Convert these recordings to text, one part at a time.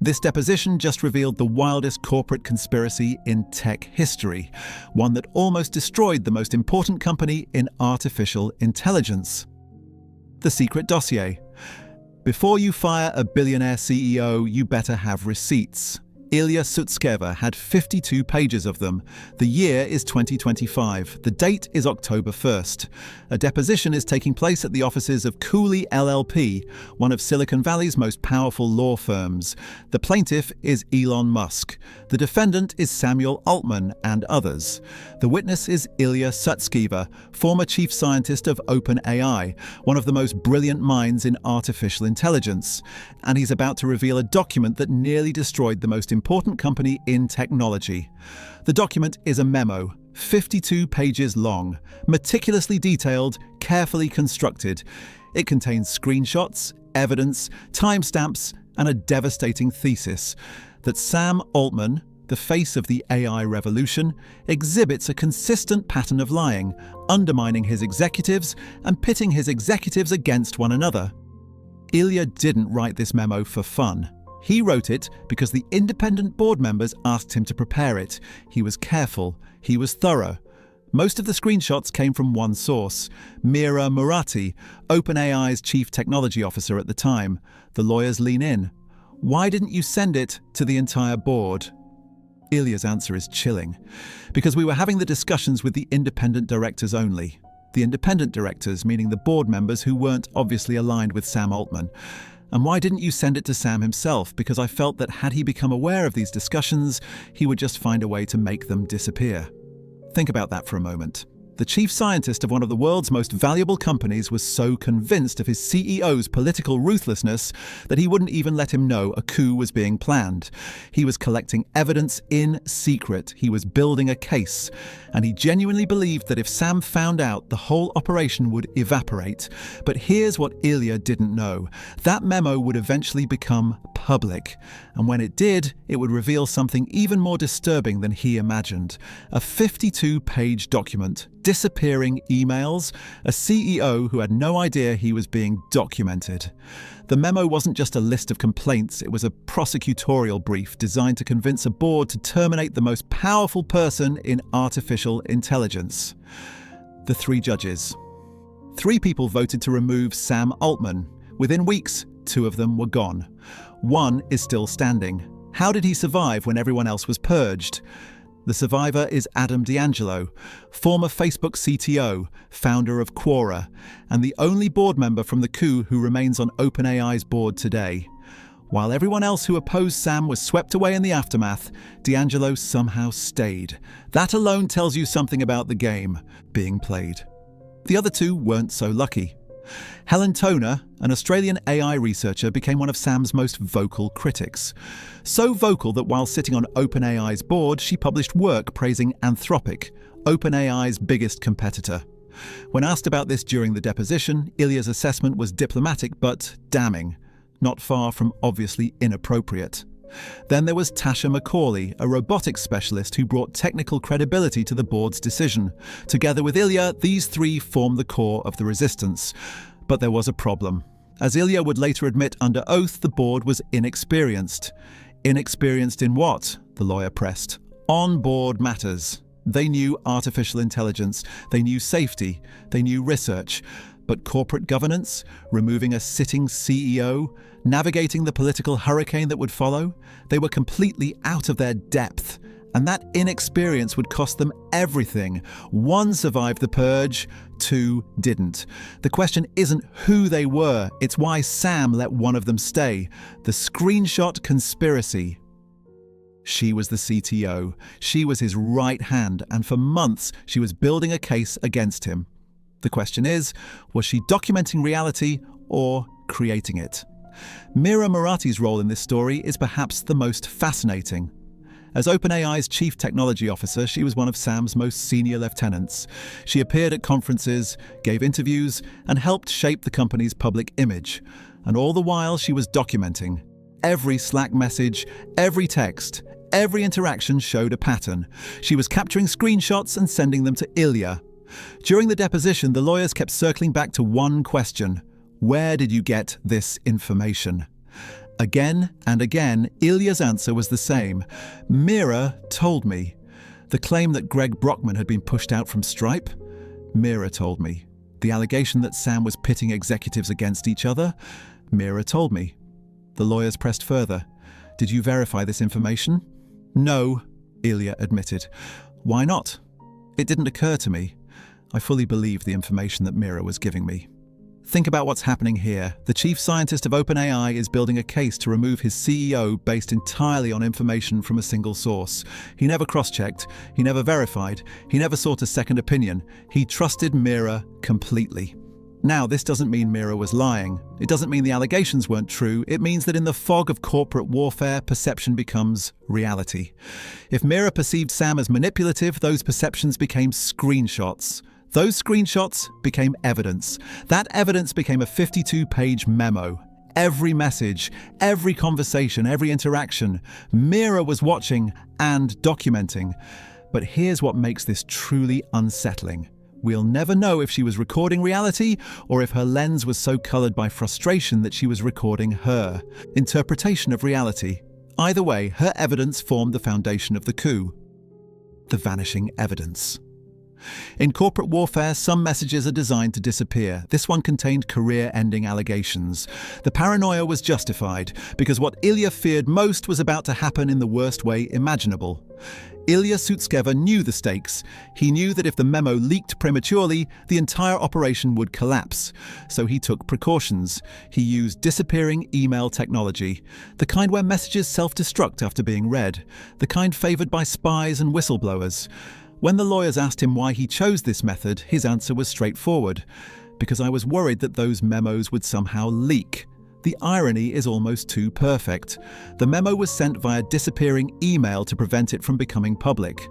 This deposition just revealed the wildest corporate conspiracy in tech history, one that almost destroyed the most important company in artificial intelligence. The secret dossier. Before you fire a billionaire CEO, you better have receipts. Ilya Sutskever had 52 pages of them. The year is 2025. The date is October 1st. A deposition is taking place at the offices of Cooley LLP, one of Silicon Valley's most powerful law firms. The plaintiff is Elon Musk. The defendant is Samuel Altman and others. The witness is Ilya Sutskever, former chief scientist of OpenAI, one of the most brilliant minds in artificial intelligence. And he's about to reveal a document that nearly destroyed the most important company in technology. The document is a memo, 52 pages long, meticulously detailed, carefully constructed. It contains screenshots, evidence, timestamps, and a devastating thesis that Sam Altman, the face of the AI revolution, exhibits a consistent pattern of lying, undermining his executives and pitting his executives against one another. Ilya didn't write this memo for fun. He wrote it because the independent board members asked him to prepare it. He was careful. He was thorough. Most of the screenshots came from one source, Mira Murati, OpenAI's chief technology officer at the time. The lawyers lean in. Why didn't you send it to the entire board? Ilya's answer is chilling. Because we were having the discussions with the independent directors only. The independent directors, meaning the board members who weren't obviously aligned with Sam Altman. And why didn't you send it to Sam himself? Because I felt that had he become aware of these discussions, he would just find a way to make them disappear. Think about that for a moment. The chief scientist of one of the world's most valuable companies was so convinced of his CEO's political ruthlessness that he wouldn't even let him know a coup was being planned. He was collecting evidence in secret. He was building a case. And he genuinely believed that if Sam found out, the whole operation would evaporate. But here's what Ilya didn't know. That memo would eventually become public. And when it did, it would reveal something even more disturbing than he imagined. A 52-page document. Disappearing emails, a CEO who had no idea he was being documented. The memo wasn't just a list of complaints, it was a prosecutorial brief designed to convince a board to terminate the most powerful person in artificial intelligence. The 3 judges. 3 people voted to remove Sam Altman. Within weeks, 2 of them were gone. 1 is still standing. How did he survive when everyone else was purged? The survivor is Adam D'Angelo, former Facebook CTO, founder of Quora, and the only board member from the coup who remains on OpenAI's board today. While everyone else who opposed Sam was swept away in the aftermath, D'Angelo somehow stayed. That alone tells you something about the game being played. The other 2 weren't so lucky. Helen Toner, an Australian AI researcher, became one of Sam's most vocal critics. So vocal that while sitting on OpenAI's board, she published work praising Anthropic, OpenAI's biggest competitor. When asked about this during the deposition, Ilya's assessment was diplomatic but damning, not far from obviously inappropriate. Then there was Tasha McCauley, a robotics specialist who brought technical credibility to the board's decision. Together with Ilya, these 3 formed the core of the resistance. But there was a problem. As Ilya would later admit under oath, the board was inexperienced. Inexperienced in what? The lawyer pressed. On-board matters. They knew artificial intelligence, they knew safety, they knew research. But corporate governance, removing a sitting CEO, navigating the political hurricane that would follow, they were completely out of their depth. And that inexperience would cost them everything. 1 survived the purge, 2 didn't. The question isn't who they were, it's why Sam let one of them stay. The screenshot conspiracy. She was the CTO. She was his right hand, and for months she was building a case against him. The question is, was she documenting reality or creating it? Mira Murati's role in this story is perhaps the most fascinating. As OpenAI's chief technology officer, she was one of Sam's most senior lieutenants. She appeared at conferences, gave interviews, and helped shape the company's public image. And all the while, she was documenting. Every Slack message, every text, every interaction showed a pattern. She was capturing screenshots and sending them to Ilya. During the deposition, the lawyers kept circling back to one question. Where did you get this information? Again and again, Ilya's answer was the same. Mira told me. The claim that Greg Brockman had been pushed out from Stripe? Mira told me. The allegation that Sam was pitting executives against each other? Mira told me. The lawyers pressed further. Did you verify this information? No, Ilya admitted. Why not? It didn't occur to me. I fully believed the information that Mira was giving me. Think about what's happening here. The chief scientist of OpenAI is building a case to remove his CEO based entirely on information from a single source. He never cross-checked, he never verified, he never sought a second opinion. He trusted Mira completely. Now, this doesn't mean Mira was lying. It doesn't mean the allegations weren't true. It means that in the fog of corporate warfare, perception becomes reality. If Mira perceived Sam as manipulative, those perceptions became screenshots. Those screenshots became evidence. That evidence became a 52-page memo. Every message, every conversation, every interaction, Mira was watching and documenting. But here's what makes this truly unsettling. We'll never know if she was recording reality or if her lens was so colored by frustration that she was recording her interpretation of reality. Either way, her evidence formed the foundation of the coup. The vanishing evidence. In corporate warfare, some messages are designed to disappear. This one contained career-ending allegations. The paranoia was justified because what Ilya feared most was about to happen in the worst way imaginable. Ilya Sutskever knew the stakes. He knew that if the memo leaked prematurely, the entire operation would collapse. So he took precautions. He used disappearing email technology, the kind where messages self-destruct after being read, the kind favored by spies and whistleblowers. When the lawyers asked him why he chose this method, his answer was straightforward. Because I was worried that those memos would somehow leak. The irony is almost too perfect. The memo was sent via disappearing email to prevent it from becoming public.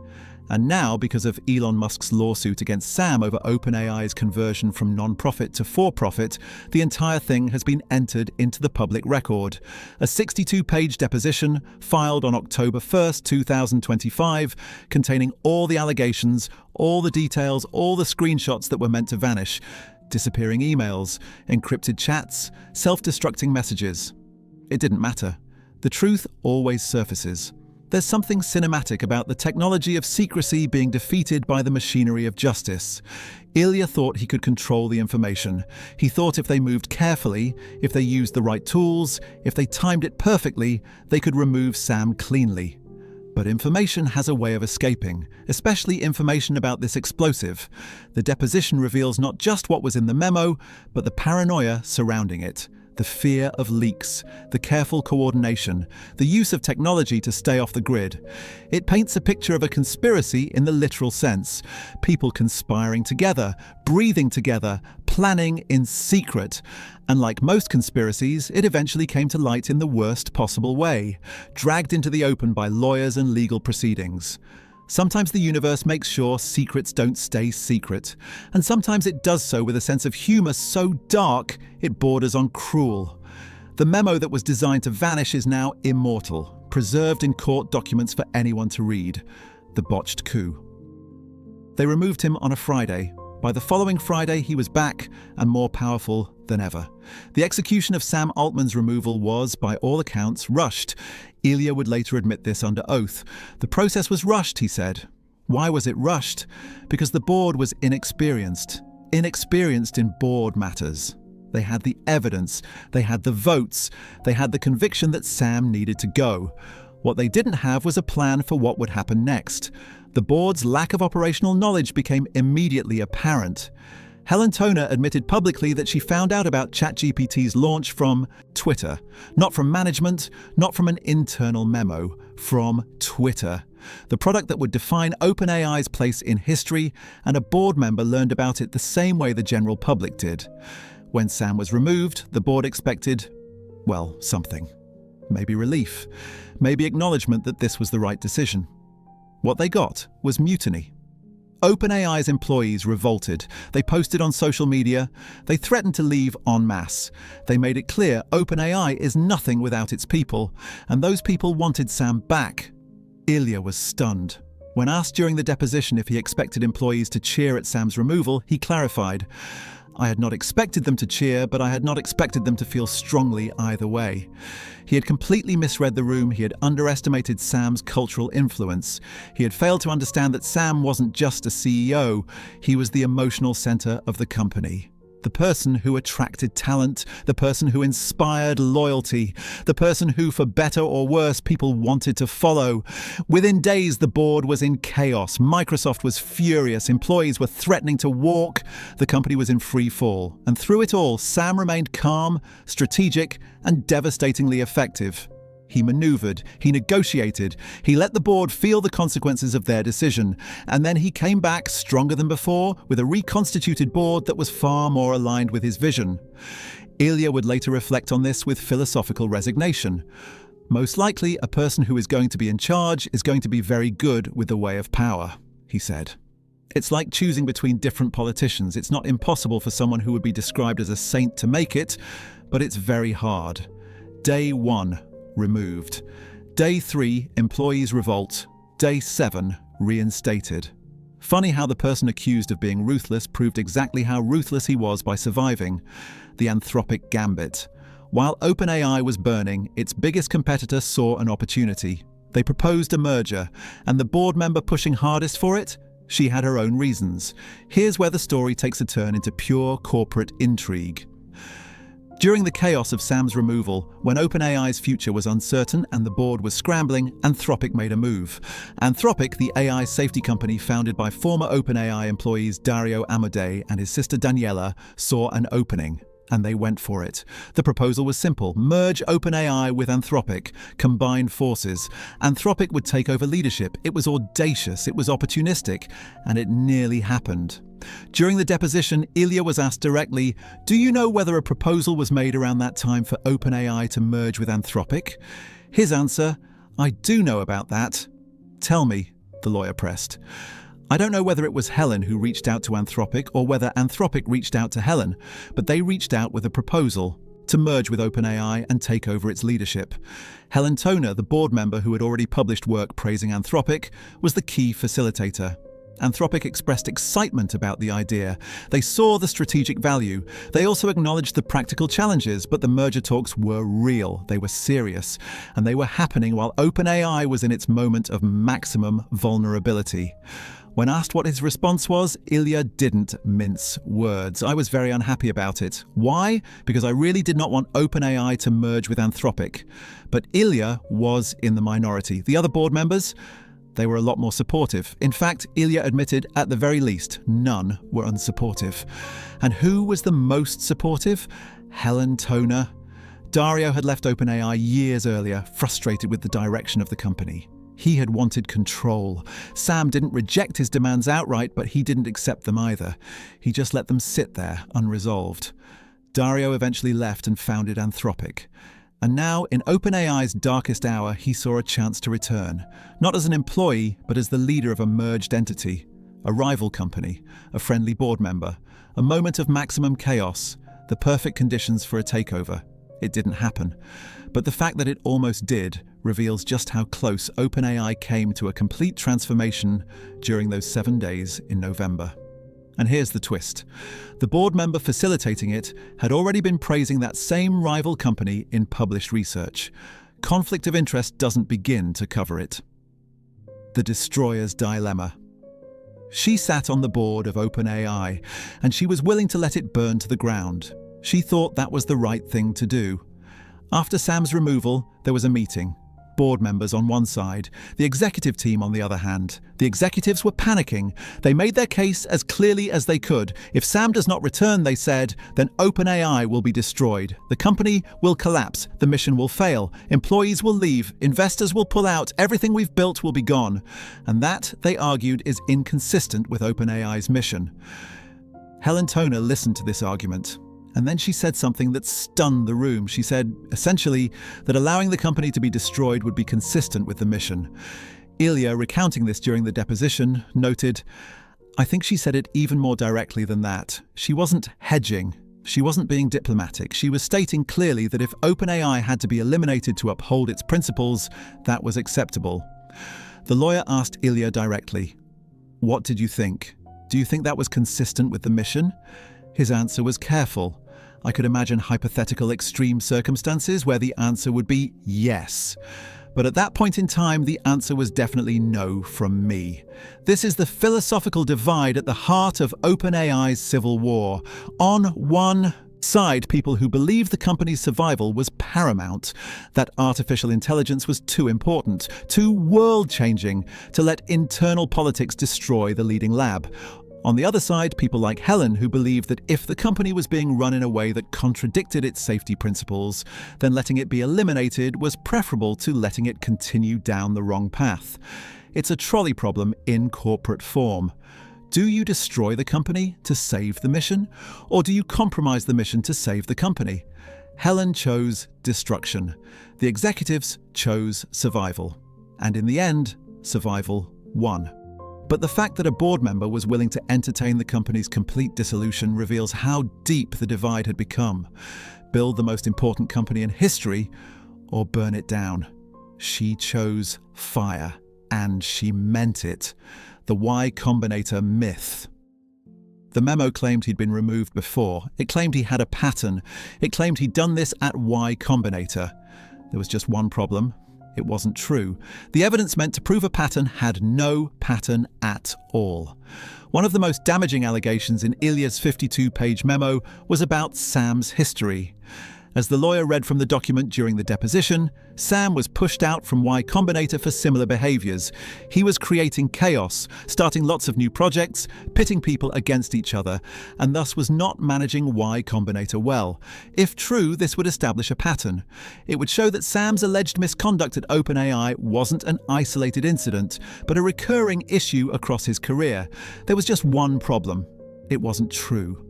And now, because of Elon Musk's lawsuit against Sam over OpenAI's conversion from non-profit to for-profit, the entire thing has been entered into the public record. A 62-page deposition filed on October 1st, 2025, containing all the allegations, all the details, all the screenshots that were meant to vanish. Disappearing emails, encrypted chats, self-destructing messages. It didn't matter. The truth always surfaces. There's something cinematic about the technology of secrecy being defeated by the machinery of justice. Ilya thought he could control the information. He thought if they moved carefully, if they used the right tools, if they timed it perfectly, they could remove Sam cleanly. But information has a way of escaping, especially information about this explosive. The deposition reveals not just what was in the memo, but the paranoia surrounding it. The fear of leaks, the careful coordination, the use of technology to stay off the grid. It paints a picture of a conspiracy in the literal sense. People conspiring together, breathing together, planning in secret. And like most conspiracies, it eventually came to light in the worst possible way, dragged into the open by lawyers and legal proceedings. Sometimes the universe makes sure secrets don't stay secret, and sometimes it does so with a sense of humor so dark it borders on cruel. The memo that was designed to vanish is now immortal, preserved in court documents for anyone to read. The botched coup. They removed him on a Friday. By the following Friday, he was back and more powerful than ever. The execution of Sam Altman's removal was, by all accounts, rushed. Ilya would later admit this under oath. The process was rushed, he said. Why was it rushed? Because the board was inexperienced. Inexperienced in board matters. They had the evidence, they had the votes, they had the conviction that Sam needed to go. What they didn't have was a plan for what would happen next. The board's lack of operational knowledge became immediately apparent. Helen Toner admitted publicly that she found out about ChatGPT's launch from Twitter. Not from management, not from an internal memo, from Twitter. The product that would define OpenAI's place in history, and a board member learned about it the same way the general public did. When Sam was removed, the board expected, well, something. Maybe relief. Maybe acknowledgement that this was the right decision. What they got was mutiny. OpenAI's employees revolted. They posted on social media. They threatened to leave en masse. They made it clear OpenAI is nothing without its people, and those people wanted Sam back. Ilya was stunned. When asked during the deposition if he expected employees to cheer at Sam's removal, he clarified, I had not expected them to cheer, but I had not expected them to feel strongly either way. He had completely misread the room. He had underestimated Sam's cultural influence. He had failed to understand that Sam wasn't just a CEO. He was the emotional center of the company. The person who attracted talent, the person who inspired loyalty, the person who, for better or worse, people wanted to follow. Within days, the board was in chaos. Microsoft was furious. Employees were threatening to walk. The company was in free fall. And through it all, Sam remained calm, strategic, and devastatingly effective. He maneuvered, he negotiated, he let the board feel the consequences of their decision, and then he came back stronger than before with a reconstituted board that was far more aligned with his vision. Ilya would later reflect on this with philosophical resignation. Most likely, a person who is going to be in charge is going to be very good with the way of power, he said. It's like choosing between different politicians. It's not impossible for someone who would be described as a saint to make it, but it's very hard. Day 1. Removed. Day 3, employees revolt. Day 7, reinstated. Funny how the person accused of being ruthless proved exactly how ruthless he was by surviving. The Anthropic gambit. While OpenAI was burning, its biggest competitor saw an opportunity. They proposed a merger, and the board member pushing hardest for it? She had her own reasons. Here's where the story takes a turn into pure corporate intrigue. During the chaos of Sam's removal, when OpenAI's future was uncertain and the board was scrambling, Anthropic made a move. Anthropic, the AI safety company founded by former OpenAI employees Dario Amodei and his sister Daniela, saw an opening. And they went for it. The proposal was simple. Merge OpenAI with Anthropic. Combine forces. Anthropic would take over leadership. It was audacious, it was opportunistic, and it nearly happened. During the deposition, Ilya was asked directly, "Do you know whether a proposal was made around that time for OpenAI to merge with Anthropic?" His answer, "I do know about that." "Tell me," the lawyer pressed. "I don't know whether it was Helen who reached out to Anthropic or whether Anthropic reached out to Helen, but they reached out with a proposal to merge with OpenAI and take over its leadership. Helen Toner, the board member who had already published work praising Anthropic, was the key facilitator. Anthropic expressed excitement about the idea. They saw the strategic value. They also acknowledged the practical challenges, but the merger talks were real. They were serious, and they were happening while OpenAI was in its moment of maximum vulnerability. When asked what his response was, Ilya didn't mince words. "I was very unhappy about it. Why? Because I really did not want OpenAI to merge with Anthropic." But Ilya was in the minority. The other board members? They were a lot more supportive. In fact, Ilya admitted, at the very least, none were unsupportive. And who was the most supportive? Helen Toner. Dario had left OpenAI years earlier, frustrated with the direction of the company. He had wanted control. Sam didn't reject his demands outright, but he didn't accept them either. He just let them sit there, unresolved. Dario eventually left and founded Anthropic. And now, in OpenAI's darkest hour, he saw a chance to return. Not as an employee, but as the leader of a merged entity. A rival company, a friendly board member, a moment of maximum chaos, the perfect conditions for a takeover. It didn't happen. But the fact that it almost did reveals just how close OpenAI came to a complete transformation during those 7 days in November. And here's the twist. The board member facilitating it had already been praising that same rival company in published research. Conflict of interest doesn't begin to cover it. The destroyer's dilemma. She sat on the board of OpenAI, and she was willing to let it burn to the ground. She thought that was the right thing to do. After Sam's removal, there was a meeting. Board members on one side, the executive team on the other hand. The executives were panicking. They made their case as clearly as they could. If Sam does not return, they said, then OpenAI will be destroyed. The company will collapse. The mission will fail. Employees will leave. Investors will pull out. Everything we've built will be gone. And that, they argued, is inconsistent with OpenAI's mission. Helen Toner listened to this argument. And then she said something that stunned the room. She said, essentially, that allowing the company to be destroyed would be consistent with the mission. Ilya, recounting this during the deposition, noted, "I think she said it even more directly than that. She wasn't hedging. She wasn't being diplomatic. She was stating clearly that if OpenAI had to be eliminated to uphold its principles, that was acceptable." The lawyer asked Ilya directly, "What did you think? Do you think that was consistent with the mission?" His answer was careful. I could imagine hypothetical extreme circumstances where the answer would be yes. But at that point in time, the answer was definitely no from me. This is the philosophical divide at the heart of OpenAI's civil war. On one side, people who believed the company's survival was paramount, that artificial intelligence was too important, too world-changing, to let internal politics destroy the leading lab. On the other side, people like Helen, who believed that if the company was being run in a way that contradicted its safety principles, then letting it be eliminated was preferable to letting it continue down the wrong path. It's a trolley problem in corporate form. Do you destroy the company to save the mission, or do you compromise the mission to save the company? Helen chose destruction. The executives chose survival. And in the end, survival won. But the fact that a board member was willing to entertain the company's complete dissolution reveals how deep the divide had become. Build the most important company in history, or burn it down. She chose fire, and she meant it. The Y Combinator myth. The memo claimed he'd been removed before. It claimed he had a pattern. It claimed he'd done this at Y Combinator. There was just one problem. It wasn't true. The evidence meant to prove a pattern had no pattern at all. One of the most damaging allegations in Ilya's 52-page memo was about Sam's history. As the lawyer read from the document during the deposition, Sam was pushed out from Y Combinator for similar behaviors. He was creating chaos, starting lots of new projects, pitting people against each other, and thus was not managing Y Combinator well. If true, this would establish a pattern. It would show that Sam's alleged misconduct at OpenAI wasn't an isolated incident, but a recurring issue across his career. There was just one problem. It wasn't true.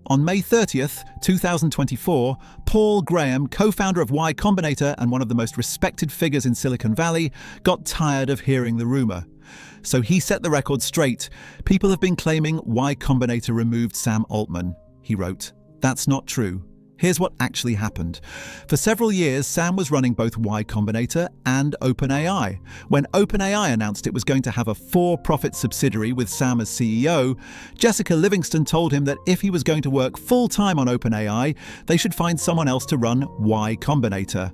On May 30th, 2024, Paul Graham, co-founder of Y Combinator and one of the most respected figures in Silicon Valley, got tired of hearing the rumor. So he set the record straight. People have been claiming Y Combinator removed Sam Altman, he wrote. That's not true. Here's what actually happened. For several years, Sam was running both Y Combinator and OpenAI. When OpenAI announced it was going to have a for-profit subsidiary with Sam as CEO, Jessica Livingston told him that if he was going to work full-time on OpenAI, they should find someone else to run Y Combinator.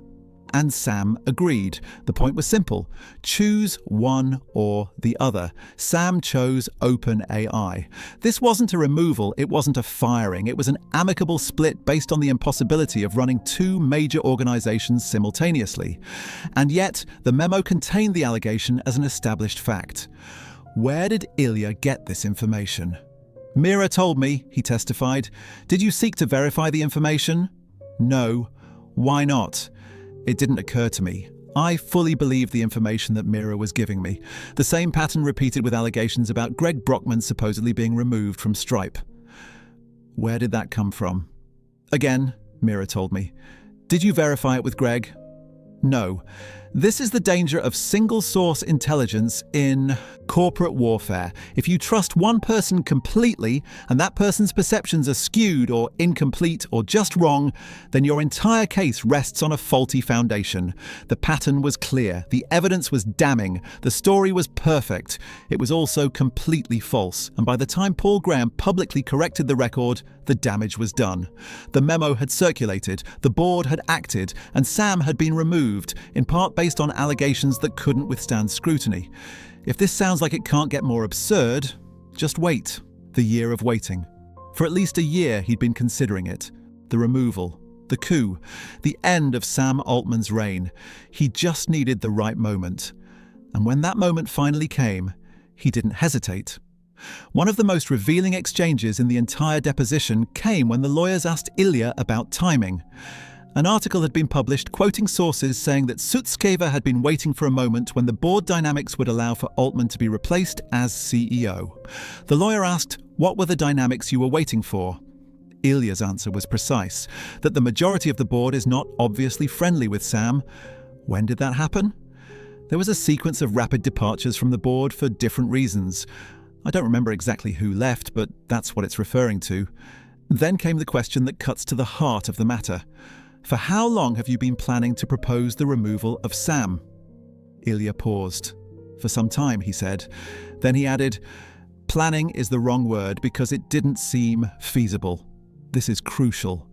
And Sam agreed. The point was simple. Choose one or the other. Sam chose OpenAI. This wasn't a removal, it wasn't a firing. It was an amicable split based on the impossibility of running two major organizations simultaneously. And yet, the memo contained the allegation as an established fact. Where did Ilya get this information? Mira told me, he testified. Did you seek to verify the information? No. Why not? It didn't occur to me. I fully believed the information that Mira was giving me. The same pattern repeated with allegations about Greg Brockman supposedly being removed from Stripe. Where did that come from? Again, Mira told me. Did you verify it with Greg? No. This is the danger of single-source intelligence in corporate warfare. If you trust one person completely and that person's perceptions are skewed or incomplete or just wrong, then your entire case rests on a faulty foundation. The pattern was clear. The evidence was damning. The story was perfect. It was also completely false. And by the time Paul Graham publicly corrected the record, the damage was done. The memo had circulated, the board had acted, and Sam had been removed, in part based on allegations that couldn't withstand scrutiny. If this sounds like it can't get more absurd, just wait. The year of waiting. For at least a year he'd been considering it. The removal. The coup. The end of Sam Altman's reign. He just needed the right moment. And when that moment finally came, he didn't hesitate. One of the most revealing exchanges in the entire deposition came when the lawyers asked Ilya about timing. An article had been published quoting sources saying that Sutskever had been waiting for a moment when the board dynamics would allow for Altman to be replaced as CEO. The lawyer asked, what were the dynamics you were waiting for? Ilya's answer was precise, that the majority of the board is not obviously friendly with Sam. When did that happen? There was a sequence of rapid departures from the board for different reasons. I don't remember exactly who left, but that's what it's referring to. Then came the question that cuts to the heart of the matter. For how long have you been planning to propose the removal of Sam? Ilya paused. For some time, he said. Then he added, planning is the wrong word because it didn't seem feasible. This is crucial.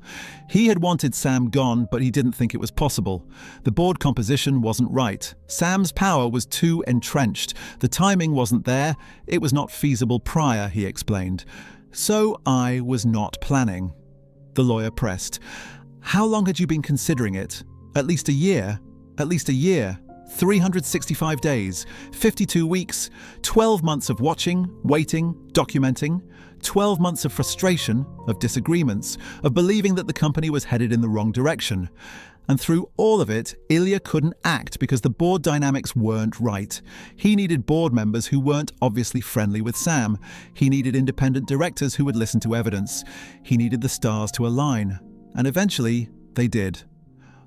He had wanted Sam gone, but he didn't think it was possible. The board composition wasn't right. Sam's power was too entrenched. The timing wasn't there. It was not feasible prior, he explained. So I was not planning. The lawyer pressed. How long had you been considering it? At least a year? At least a year. 365 days, 52 weeks, 12 months of watching, waiting, documenting, 12 months of frustration, of disagreements, of believing that the company was headed in the wrong direction. And through all of it, Ilya couldn't act because the board dynamics weren't right. He needed board members who weren't obviously friendly with Sam. He needed independent directors who would listen to evidence. He needed the stars to align. And eventually, they did.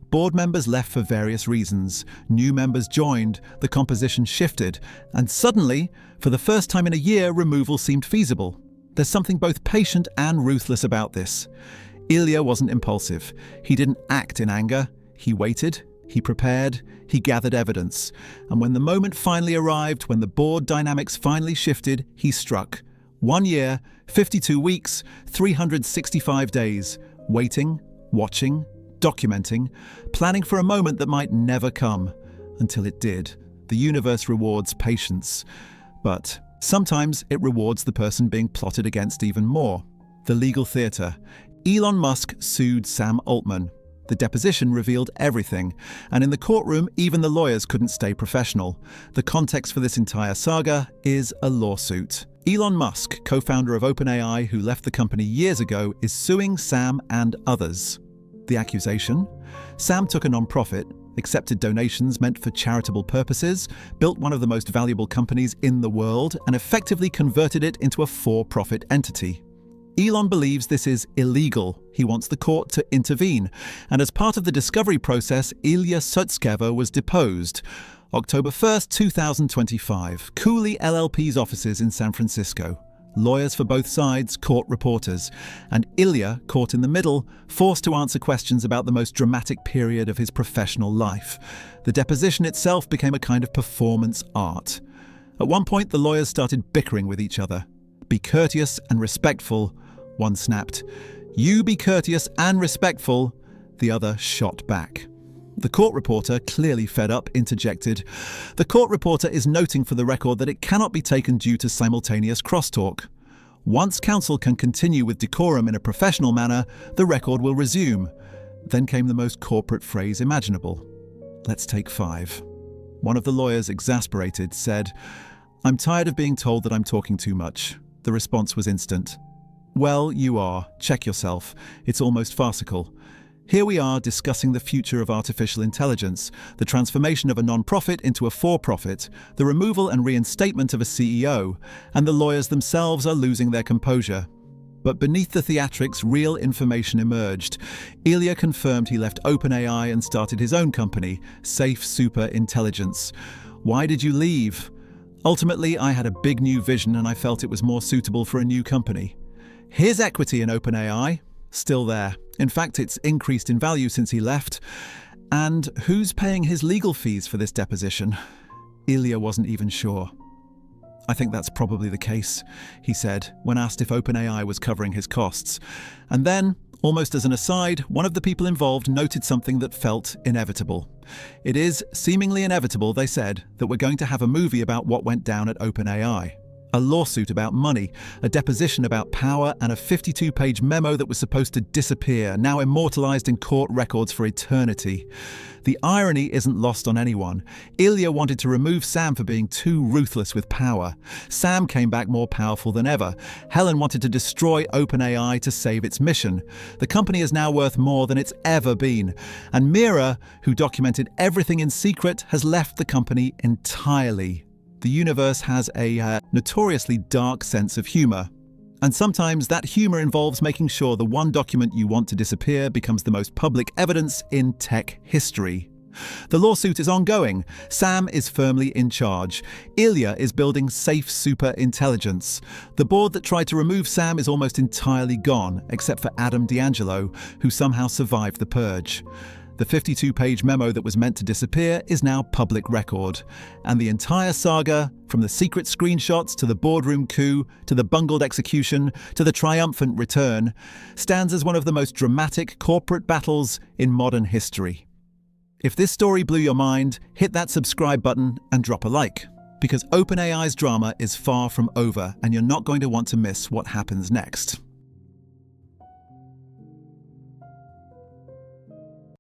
Board members left for various reasons. New members joined, the composition shifted, and suddenly, for the first time in a year, removal seemed feasible. There's something both patient and ruthless about this. Ilya wasn't impulsive. He didn't act in anger. He waited, he prepared, he gathered evidence. And when the moment finally arrived, when the board dynamics finally shifted, he struck. 1 year, 52 weeks, 365 days, waiting, watching, documenting, planning for a moment that might never come. Until it did. The universe rewards patience. But sometimes it rewards the person being plotted against even more. The legal theatre. Elon Musk sued Sam Altman. The deposition revealed everything, and in the courtroom, even the lawyers couldn't stay professional. The context for this entire saga is a lawsuit. Elon Musk, co-founder of OpenAI, who left the company years ago, is suing Sam and others. The accusation? Sam took a non-profit, accepted donations meant for charitable purposes, built one of the most valuable companies in the world, and effectively converted it into a for-profit entity. Elon believes this is illegal. He wants the court to intervene. And as part of the discovery process, Ilya Sutskever was deposed. October 1st, 2025. Cooley LLP's offices in San Francisco. Lawyers for both sides, court reporters, and Ilya, caught in the middle, forced to answer questions about the most dramatic period of his professional life. The deposition itself became a kind of performance art. At one point, the lawyers started bickering with each other. "Be courteous and respectful," one snapped. "You be courteous and respectful," the other shot back. The court reporter, clearly fed up, interjected. The court reporter is noting for the record that it cannot be taken due to simultaneous crosstalk. Once counsel can continue with decorum in a professional manner, the record will resume. Then came the most corporate phrase imaginable. "Let's take 5. One of the lawyers, exasperated, said, "I'm tired of being told that I'm talking too much." The response was instant. "Well, you are. Check yourself. It's almost farcical. Here we are discussing the future of artificial intelligence, the transformation of a non-profit into a for-profit, the removal and reinstatement of a CEO, and the lawyers themselves are losing their composure." But beneath the theatrics, real information emerged. Ilya confirmed he left OpenAI and started his own company, Safe Super Intelligence. "Why did you leave?" "Ultimately, I had a big new vision and I felt it was more suitable for a new company." His equity in OpenAI? Still there. In fact, it's increased in value since he left. And who's paying his legal fees for this deposition? Ilya wasn't even sure. "I think that's probably the case," he said, when asked if OpenAI was covering his costs. And then, almost as an aside, one of the people involved noted something that felt inevitable. "It is seemingly inevitable," they said, "that we're going to have a movie about what went down at OpenAI. A lawsuit about money, a deposition about power, and a 52-page memo that was supposed to disappear, now immortalized in court records for eternity." The irony isn't lost on anyone. Ilya wanted to remove Sam for being too ruthless with power. Sam came back more powerful than ever. Helen wanted to destroy OpenAI to save its mission. The company is now worth more than it's ever been. And Mira, who documented everything in secret, has left the company entirely. The universe has a notoriously dark sense of humor. And sometimes that humor involves making sure the one document you want to disappear becomes the most public evidence in tech history. The lawsuit is ongoing. Sam is firmly in charge. Ilya is building Safe Super Intelligence. The board that tried to remove Sam is almost entirely gone, except for Adam D'Angelo, who somehow survived the purge. The 52-page memo that was meant to disappear is now public record, and the entire saga, from the secret screenshots to the boardroom coup, to the bungled execution, to the triumphant return, stands as one of the most dramatic corporate battles in modern history. If this story blew your mind, hit that subscribe button and drop a like, because OpenAI's drama is far from over, and you're not going to want to miss what happens next.